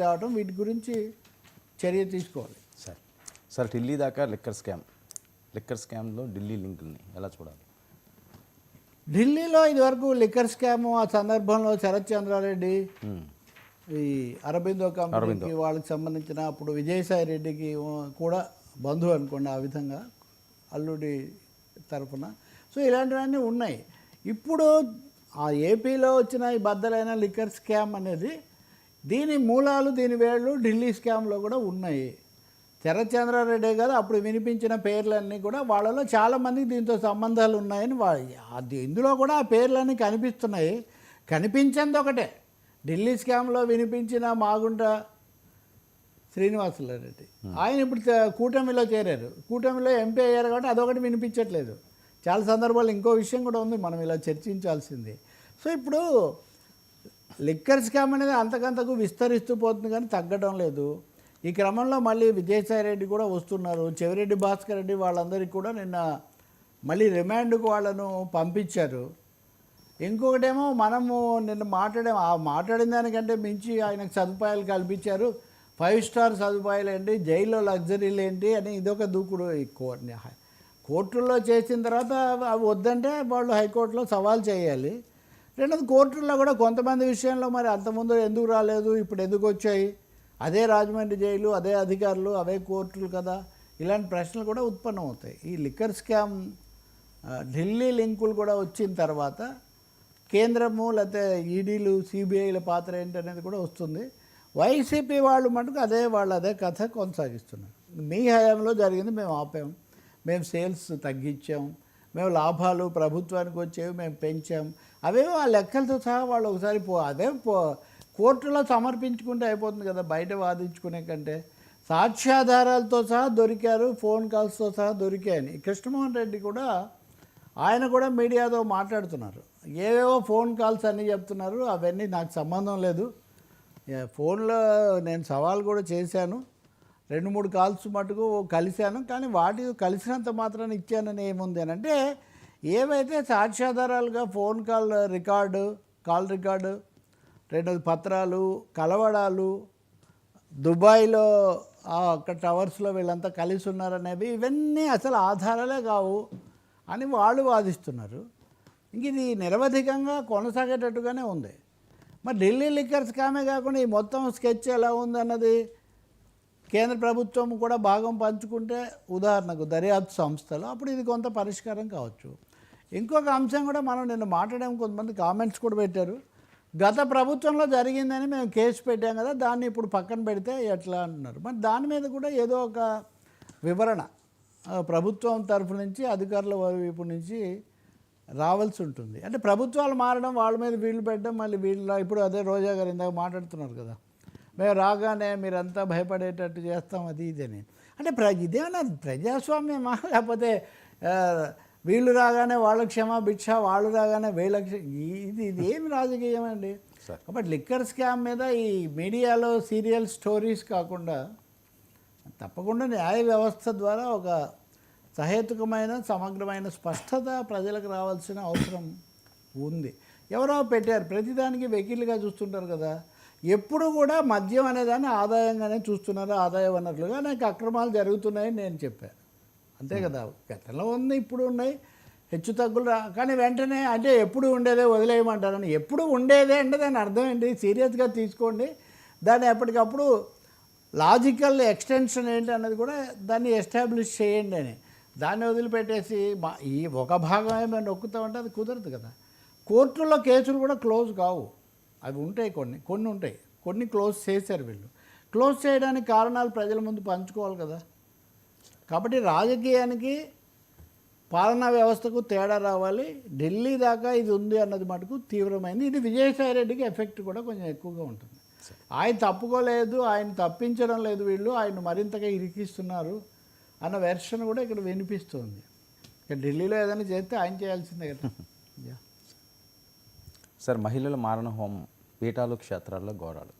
తేవటం వీటి గురించి చర్య తీసుకోవాలి. సార్ ఢిల్లీ దాకా లిక్కర్ స్కామ్లో ఢిల్లీ లింకుల్ని ఎలా చూడాలి? ఢిల్లీలో ఇదివరకు లిక్కర్ స్కామ్ ఆ సందర్భంలో శరత్ చంద్రారెడ్డి ఈ అరబిందో కంపెనీకి వాళ్ళకి సంబంధించిన అప్పుడు విజయసాయి రెడ్డికి కూడా బంధువు అనుకోండి, ఆ విధంగా అల్లుడి తరఫున. సో ఇలాంటివన్నీ ఉన్నాయి. ఇప్పుడు ఆ ఏపీలో వచ్చిన ఈ బద్దలైన లిక్కర్ స్కామ్ అనేది దీని మూలాలు దీని వేళ్ళు ఢిల్లీ స్కామ్లో కూడా ఉన్నాయి. శరత్ చంద్రారెడ్డి గారు అప్పుడు వినిపించిన పేర్లన్నీ కూడా వాళ్ళలో చాలామందికి దీంతో సంబంధాలు ఉన్నాయని అది ఇందులో కూడా ఆ పేర్లన్నీ కనిపిస్తున్నాయి. కనిపించింది ఒకటే, ఢిల్లీ స్కామ్లో వినిపించిన మాగుంట శ్రీనివాసులరెడ్డి ఆయన ఇప్పుడు కూటమిలో చేరారు, కూటమిలో ఎంపీ అయ్యారు కాబట్టి అదొకటి వినిపించట్లేదు. చాలా సందర్భాలు ఇంకో విషయం కూడా ఉంది మనం ఇలా చర్చించాల్సింది. సో ఇప్పుడు లిక్కర్ స్కామ్ అనేది అంతకంతకు విస్తరిస్తూ పోతుంది కానీ తగ్గడం లేదు. ఈ క్రమంలో మళ్ళీ విజయసాయి రెడ్డి కూడా వస్తున్నారు, చెవిరెడ్డి భాస్కర్ రెడ్డి వాళ్ళందరికీ కూడా నిన్న మళ్ళీ రిమాండ్కు వాళ్ళను పంపించారు. ఇంకొకటేమో మనము నిన్న మాట్లాడిన దానికంటే మించి ఆయనకు సదుపాయాలు కల్పించారు. 5 స్టార్ సదుపాయాలు ఏంటి, జైల్లో లగ్జరీలు ఏంటి అని ఇదొక దూకుడు. కోర్టుల్లో చేసిన తర్వాత అవి వద్దంటే వాళ్ళు హైకోర్టులో సవాల్ చేయాలి. రెండోది కోర్టుల్లో కూడా కొంతమంది విషయంలో మరి అంతకుముందు ఎందుకు రాలేదు, ఇప్పుడు ఎందుకు వచ్చాయి, అదే రాజమండ్రి జైలు, అదే అధికారులు, అవే కోర్టులు కదా, ఇలాంటి ప్రశ్నలు కూడా ఉత్పన్నమవుతాయి. ఈ లిక్కర్ స్కామ్ ఢిల్లీ లింకులు కూడా వచ్చిన తర్వాత కేంద్రము లేకపోతే ఈడీలు సిబిఐల పాత్ర ఏంటనేది కూడా వస్తుంది. వైసీపీ వాళ్ళు మటుకు అదే కథ కొనసాగిస్తున్నారు. మీ హయాంలో జరిగింది మేము ఆపాం, మేము సేల్స్ తగ్గించాం, మేము లాభాలు ప్రభుత్వానికి వచ్చేవి మేము పెంచాం, అవేవో ఆ లెక్కలతో సహా వాళ్ళు ఒకసారి కోర్టులో సమర్పించుకుంటే అయిపోతుంది కదా, బయట వాదించుకునే కంటే. సాక్ష్యాధారాలతో సహా దొరికారు, ఫోన్ కాల్స్తో సహా దొరికాయని కృష్ణమోహన్ రెడ్డి కూడా ఆయన కూడా మీడియాతో మాట్లాడుతున్నారు. ఏవేవో ఫోన్ కాల్స్ అన్నీ చెప్తున్నారు, అవన్నీ నాకు సంబంధం లేదు. ఫోన్లో నేను సవాల్ కూడా చేశాను, 2-3 కాల్స్ మటుకు కలిశాను, కానీ వాటి కలిసినంత మాత్రాన్ని ఇచ్చానని ఏముంది అని అంటే ఏవైతే సాక్ష్యాధారాలుగా ఫోన్ కాల్ రికార్డు, రెండోది పత్రాలు, కలవడాలు, దుబాయ్లో అక్కడ టవర్స్లో వీళ్ళంతా కలిసి ఉన్నారనేవి ఇవన్నీ అసలు ఆధారాలే కావు అని వాళ్ళు వాదిస్తున్నారు. ఇంక ఇది నిరవధికంగా కొనసాగేటట్టుగానే ఉంది. మరి ఢిల్లీ లిక్కర్ స్కామే కాకుండా ఈ మొత్తం స్కెచ్ ఎలా ఉందన్నది కేంద్ర ప్రభుత్వం కూడా భాగం పంచుకుంటే, ఉదాహరణకు దర్యాప్తు సంస్థలు, అప్పుడు ఇది కొంత పరిష్కారం కావచ్చు. ఇంకొక అంశం కూడా మనం నిన్న మాట్లాడాము, కొంతమంది కామెంట్స్ కూడా పెట్టారు. గత ప్రభుత్వంలో జరిగిందని మేము కేసు పెట్టాం కదా, దాన్ని ఇప్పుడు పక్కన పెడితే ఎట్లా అంటున్నారు. మరి దాని మీద కూడా ఏదో ఒక వివరణ ప్రభుత్వం తరఫు నుంచి, అధికారుల వైపు నుంచి రావాల్సి ఉంటుంది. అంటే ప్రభుత్వాలు మారడం, వాళ్ళ మీద వీళ్ళు పెట్టడం, మళ్ళీ ఇప్పుడు అదే రోజా గారు ఇందాక మాట్లాడుతున్నారు కదా, మేము రాగానే మీరంతా భయపడేటట్టు చేస్తాం అది ఇదని. అంటే ఇదేమన్నా ప్రజాస్వామ్యమా, లేకపోతే వీళ్ళు రాగానే వాళ్ళ క్షమాభిక్ష, వాళ్ళు రాగానే వీళ్ళ ఇది ఏమి రాజకీయం అండి? కాబట్టి లిక్కర్ స్కామ్ మీద ఈ మీడియాలో సీరియల్ స్టోరీస్ కాకుండా తప్పకుండా న్యాయ వ్యవస్థ ద్వారా ఒక సహేతుకమైన సమగ్రమైన స్పష్టత ప్రజలకు రావాల్సిన అవసరం ఉంది. ఎవరో పెట్టారు, ప్రతిదానికి వెకిలుగా చూస్తుంటారు కదా, ఎప్పుడు కూడా మద్యం అనేదాన్ని ఆదాయంగానే చూస్తున్నారు, ఆదాయ వనరులుగా. నాకు అక్రమాలు జరుగుతున్నాయని నేను చెప్పాను, అంతే కదా. గతంలో ఉంది, ఇప్పుడు ఉన్నాయి, హెచ్చు తగ్గులు కానీ వెంటనే అంటే ఎప్పుడు ఉండేదే వదిలేయమంటారని. ఎప్పుడు ఉండేదే అంటే దాని అర్థం ఏంటి, సీరియస్గా తీసుకోండి, దాన్ని ఎప్పటికప్పుడు లాజికల్ ఎక్స్టెన్షన్ ఏంటి అన్నది కూడా దాన్ని ఎస్టాబ్లిష్ చేయండి అని. దాన్ని వదిలిపెట్టేసి ఈ ఒక భాగమే మేము నొక్కుతామంటే అది కుదరదు కదా. కోర్టుల్లో కేసులు కూడా క్లోజ్ కావు, అవి ఉంటాయి, కొన్ని ఉంటాయి, కొన్ని క్లోజ్ చేశారు వీళ్ళు. క్లోజ్ చేయడానికి కారణాలు ప్రజల ముందు పంచుకోవాలి కదా. కాబట్టి రాజకీయానికి పాలనా వ్యవస్థకు తేడా రావాలి. ఢిల్లీ దాకా ఇది ఉంది అన్నది మటుకు తీవ్రమైంది. ఇది విజయసాయి రెడ్డికి ఎఫెక్ట్ కూడా కొంచెం ఎక్కువగా ఉంటుంది. ఆయన తప్పుకోలేదు, ఆయన తప్పించడం లేదు, వీళ్ళు ఆయన మరింతగా ఇరికిస్తున్నారు అన్న వెర్షన్ కూడా ఇక్కడ వినిపిస్తుంది. ఇక ఢిల్లీలో ఏదైనా చేస్తే ఆయన చేయాల్సిందే కదా. సార్ మహిళల మారణ హోమం, పీఠాలు క్షేత్రాల్లో ఘోరాలు.